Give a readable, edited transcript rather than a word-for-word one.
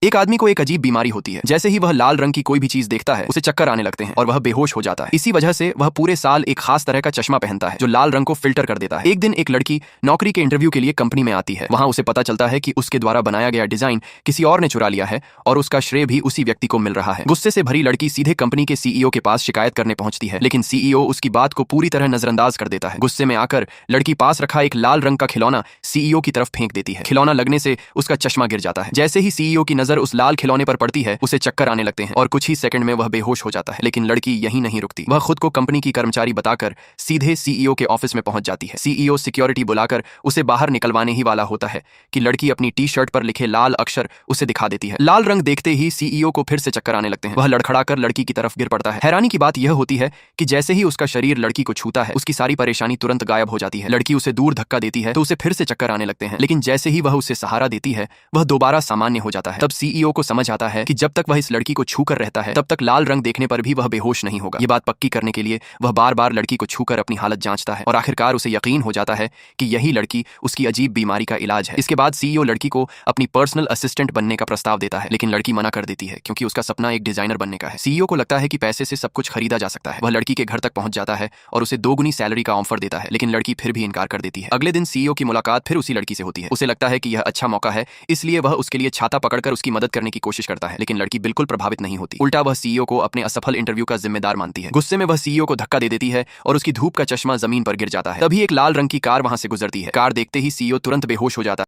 एक आदमी को एक अजीब बीमारी होती है। जैसे ही वह लाल रंग की कोई भी चीज देखता है उसे चक्कर आने लगते हैं और वह बेहोश हो जाता है। इसी वजह से वह पूरे साल एक खास तरह का चश्मा पहनता है जो लाल रंग को फिल्टर कर देता है। एक दिन एक लड़की नौकरी के इंटरव्यू के लिए कंपनी में आती है। वहां उसे पता चलता है कि उसके द्वारा बनाया गया डिजाइन किसी और ने चुरा लिया है और उसका श्रेय भी उसी व्यक्ति को मिल रहा है। गुस्से से भरी लड़की सीधे कंपनी के सीईओ के पास शिकायत करने पहुंचती है, लेकिन सीईओ उसकी बात को पूरी तरह नजरअंदाज कर देता है। गुस्से में आकर लड़की पास रखा एक लाल रंग का खिलौना सीईओ की तरफ फेंक देती है। खिलौना लगने से उसका चश्मा गिर जाता है। जैसे ही सीईओ की नजर उस लाल खिलौने पर पड़ती है उसे चक्कर आने लगते हैं और कुछ ही सेकंड में वह बेहोश हो जाता है। लेकिन लड़की यहीं नहीं रुकती। वह खुद को कंपनी की कर्मचारी बताकर सीधे सीईओ के ऑफिस में पहुंच जाती है। सीईओ सिक्योरिटी बुलाकर उसे बाहर निकलवाने ही वाला होता है कि लड़की अपनी टी शर्ट पर लिखे लाल अक्षर उसे दिखा देती है। लाल रंग देखते ही सीईओ को फिर से चक्कर आने लगते हैं। वह लड़खड़ाकर लड़की की तरफ गिर पड़ता है। हैरानी की बात यह होती है कि जैसे ही उसका शरीर लड़की को छूता है उसकी सारी परेशानी तुरंत गायब हो जाती है। लड़की उसे दूर धक्का देती है तो उसे फिर से चक्कर आने लगते हैं, लेकिन जैसे ही वह उसे सहारा देती है वह दोबारा सामान्य हो जाता है। तब सीईओ को समझ आता है कि जब तक वह इस लड़की को छूकर रहता है तब तक लाल रंग देखने पर भी वह बेहोश नहीं होगा। ये बात पक्की करने के लिए वह बार बार लड़की को छूकर अपनी हालत जांचता है और आखिरकार उसे यकीन हो जाता है कि यही लड़की उसकी अजीब बीमारी का इलाज है। इसके बाद सीईओ लड़की को अपनी पर्सनल असिस्टेंट बनने का प्रस्ताव देता है, लेकिन लड़की मना कर देती है क्योंकि उसका सपना एक डिजाइनर बनने का है। सीईओ को लगता है कि पैसे से सब कुछ खरीदा जा सकता है। वह लड़की के घर तक पहुंच जाता है और उसे 2 गुनी सैलरी का ऑफर देता है, लेकिन लड़की फिर भी इनकार कर देती है। अगले दिन सीईओ की मुलाकात फिर उसी लड़की से होती है। उसे लगता है कि यह अच्छा मौका है, इसलिए वह उसके लिए छाता पकड़कर उसकी मदद करने की कोशिश करता है, लेकिन लड़की बिल्कुल प्रभावित नहीं होती। उल्टा वह सीईओ को अपने असफल इंटरव्यू का जिम्मेदार मानती है। गुस्से में वह सीईओ को धक्का दे देती है और उसकी धूप का चश्मा जमीन पर गिर जाता है। तभी एक लाल रंग की कार वहां से गुजरती है। कार देखते ही सीईओ तुरंत बेहोश हो जाता है।